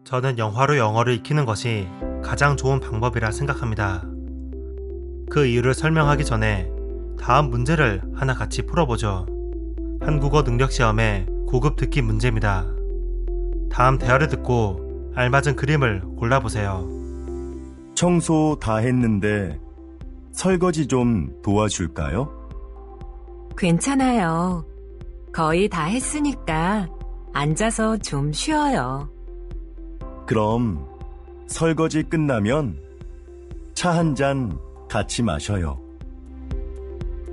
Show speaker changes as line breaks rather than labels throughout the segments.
저는 영화로 영어를 익히는 것이 가장 좋은 방법이라 생각합니다. 그 이유를 설명하기 전에 다음 문제를 하나 같이 풀어보죠. 한국어 능력 시험의 고급 듣기 문제입니다. 다음 대화를 듣고 알맞은 그림을 골라보세요.
청소 다 했는데 설거지 좀 도와줄까요?
괜찮아요. 거의 다 했으니까 앉아서 좀 쉬어요.
그럼 설거지 끝나면 차 한 잔 같이 마셔요.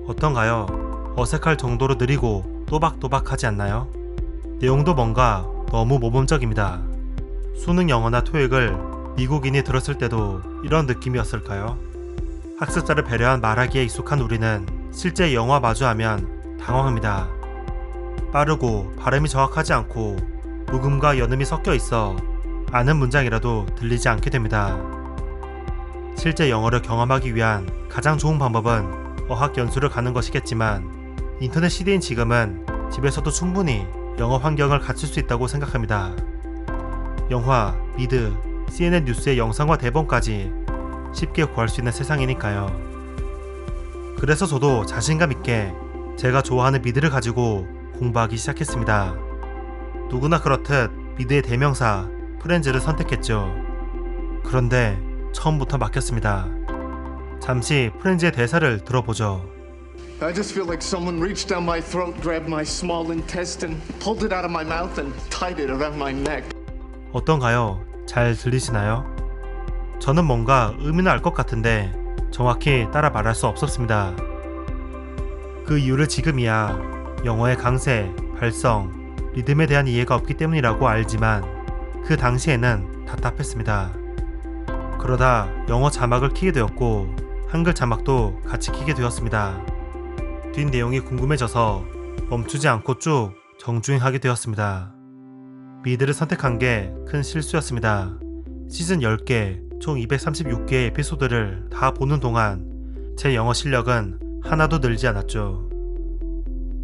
어떤가요? 어색할 정도로 느리고 또박또박하지 않나요? 내용도 뭔가 너무 모범적입니다. 수능 영어나 토익을 미국인이 들었을 때도 이런 느낌이었을까요? 학습자를 배려한 말하기에 익숙한 우리는 실제 영어와 마주하면 당황합니다. 빠르고 발음이 정확하지 않고 묵음과 연음이 섞여 있어 아는 문장이라도 들리지 않게 됩니다. 실제 영어를 경험하기 위한 가장 좋은 방법은 어학 연수를 가는 것이겠지만 인터넷 시대인 지금은 집에서도 충분히 영어 환경을 갖출 수 있다고 생각합니다. 영화, 미드, CNN 뉴스의 영상과 대본까지 쉽게 구할 수 있는 세상이니까요. 그래서 저도 자신감 있게 제가 좋아하는 미드를 가지고 공부하기 시작했습니다. 누구나 그렇듯 미드의 대명사 프렌즈를 선택했죠. 그런데 처음부터 막혔습니다. 잠시 프렌즈의 대사를 들어보죠.
I just feel like someone reached down my throat, grabbed my small intestine, pulled it out of my mouth and tied it around my neck.
어떤가요? 잘 들리시나요? 저는 뭔가 의미는 알 것 같은데 정확히 따라 말할 수 없었습니다. 그 이유를 지금이야 영어의 강세, 발성, 리듬에 대한 이해가 없기 때문이라고 알지만 그 당시에는 답답했습니다. 그러다 영어 자막을 키게 되었고 한글 자막도 같이 키게 되었습니다. 뒷내용이 궁금해져서 멈추지 않고 쭉 정주행하게 되었습니다. 미드를 선택한 게 큰 실수였습니다. 시즌 10개, 총 236개의 에피소드를 다 보는 동안 제 영어 실력은 하나도 늘지 않았죠.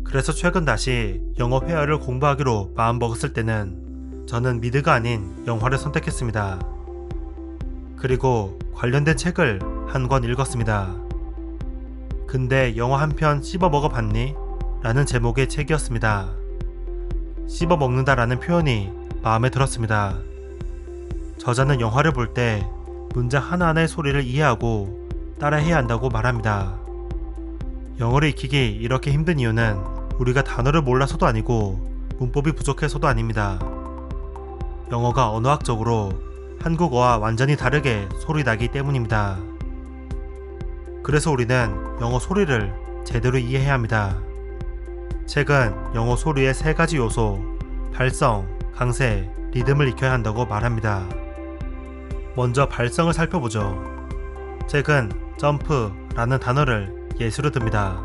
그래서 최근 다시 영어 회화를 공부하기로 마음먹었을 때는 저는 미드가 아닌 영화를 선택했습니다. 그리고 관련된 책을 한 권 읽었습니다. 근데 영화 한 편 씹어 먹어봤니? 라는 제목의 책이었습니다. 씹어 먹는다 라는 표현이 마음에 들었습니다. 저자는 영화를 볼 때 문장 하나하나의 소리를 이해하고 따라해야 한다고 말합니다. 영어를 익히기 이렇게 힘든 이유는 우리가 단어를 몰라서도 아니고 문법이 부족해서도 아닙니다. 영어가 언어학적으로 한국어와 완전히 다르게 소리 나기 때문입니다. 그래서 우리는 영어 소리를 제대로 이해해야 합니다. 책은 영어 소리의 세 가지 요소, 발성, 강세, 리듬을 익혀야 한다고 말합니다. 먼저 발성을 살펴보죠. 책은 점프라는 단어를 예시로 듭니다.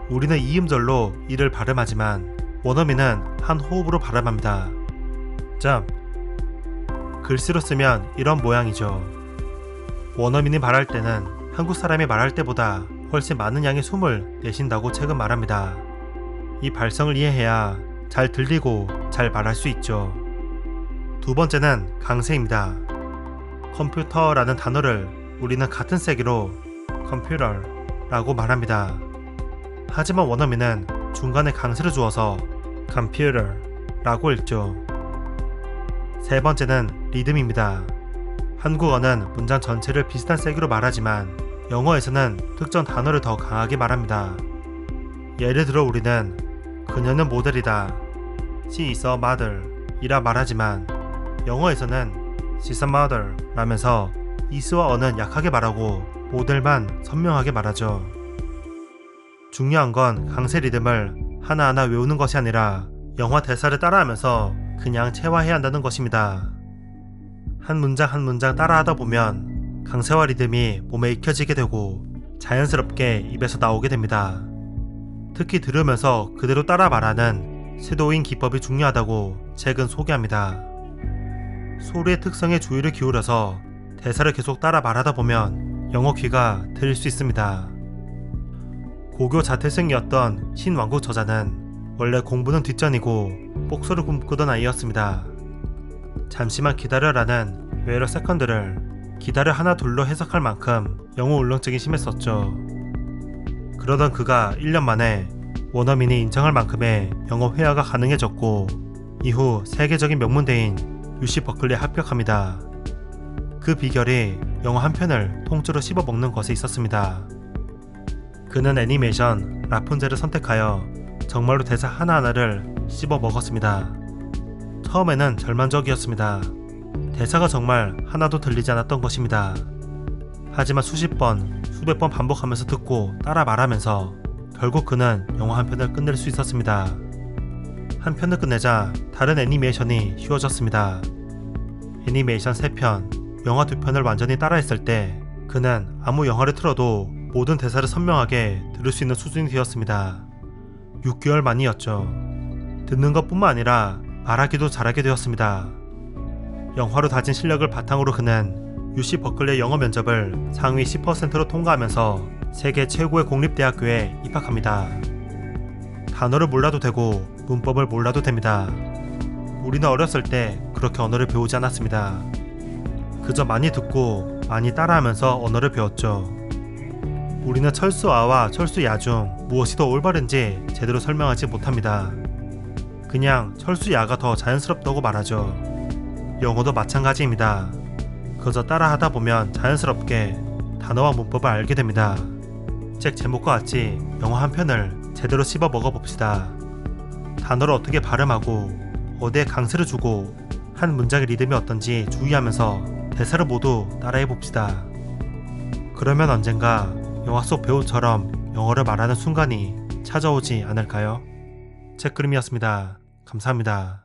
우리는 이음절로 이를 발음하지만 원어민은 한 호흡으로 발음합니다. 점프. 글씨로 쓰면 이런 모양이죠. 원어민이 말할 때는 한국 사람이 말할 때보다 훨씬 많은 양의 숨을 내쉰다고 책은 말합니다. 이 발성을 이해해야 잘 들리고 잘 말할 수 있죠. 두 번째는 강세입니다. 컴퓨터라는 단어를 우리는 같은 세기로 컴퓨터라고 말합니다. 하지만 원어민은 중간에 강세를 주어서 컴퓨터라고 읽죠. 세 번째는 리듬입니다. 한국어는 문장 전체를 비슷한 세기로 말하지만 영어에서는 특정 단어를 더 강하게 말합니다. 예를 들어 우리는 그녀는 모델이다, she is a model 이라 말하지만 영어에서는 she's a model 라면서 is와 어는 약하게 말하고 모델만 선명하게 말하죠. 중요한 건 강세 리듬을 하나하나 외우는 것이 아니라 영화 대사를 따라하면서 그냥 체화해야 한다는 것입니다. 한 문장 한 문장 따라하다 보면 강세와 리듬이 몸에 익혀지게 되고 자연스럽게 입에서 나오게 됩니다. 특히 들으면서 그대로 따라 말하는 쇄도잉 기법이 중요하다고 책은 소개합니다. 소리의 특성에 주의를 기울여서 대사를 계속 따라 말하다 보면 영어 귀가 들릴 수 있습니다. 고교 자퇴생이었던 신왕국 저자는 원래 공부는 뒷전이고 복서를 꿈꾸던 아이였습니다. 잠시만 기다려라는 웨러 세컨드를 기다려 하나 둘로 해석할 만큼 영어 울렁증이 심했었죠. 그러던 그가 1년 만에 원어민이 인정할 만큼의 영어 회화가 가능해졌고 이후 세계적인 명문대인 UC 버클리에 합격합니다. 그 비결이 영어 한 편을 통째로 씹어먹는 것에 있었습니다. 그는 애니메이션 라푼젤을 선택하여 정말로 대사 하나하나를 씹어먹었습니다. 처음에는 절망적이었습니다. 대사가 정말 하나도 들리지 않았던 것입니다. 하지만 수십 번, 수백 번 반복하면서 듣고 따라 말하면서 결국 그는 영화 한 편을 끝낼 수 있었습니다. 한 편을 끝내자 다른 애니메이션이 쉬워졌습니다. 애니메이션 3편, 영화 2편을 완전히 따라했을 때 그는 아무 영화를 틀어도 모든 대사를 선명하게 들을 수 있는 수준이 되었습니다. 6개월 만이었죠. 듣는 것뿐만 아니라 말하기도 잘하게 되었습니다. 영화로 다진 실력을 바탕으로 그는 UC 버클리의 영어 면접을 상위 10%로 통과하면서 세계 최고의 공립대학교에 입학합니다. 단어를 몰라도 되고 문법을 몰라도 됩니다. 우리는 어렸을 때 그렇게 언어를 배우지 않았습니다. 그저 많이 듣고 많이 따라하면서 언어를 배웠죠. 우리는 철수아와 철수야 중 무엇이 더 올바른지 제대로 설명하지 못합니다. 그냥 철수야가 더 자연스럽다고 말하죠. 영어도 마찬가지입니다. 그저 따라하다 보면 자연스럽게 단어와 문법을 알게 됩니다. 책 제목과 같이 영어 한 편을 제대로 씹어 먹어봅시다. 단어를 어떻게 발음하고 어디에 강세를 주고 한 문장의 리듬이 어떤지 주의하면서 대사를 모두 따라해봅시다. 그러면 언젠가 영화 속 배우처럼 영어를 말하는 순간이 찾아오지 않을까요? 책그림이었습니다. 감사합니다.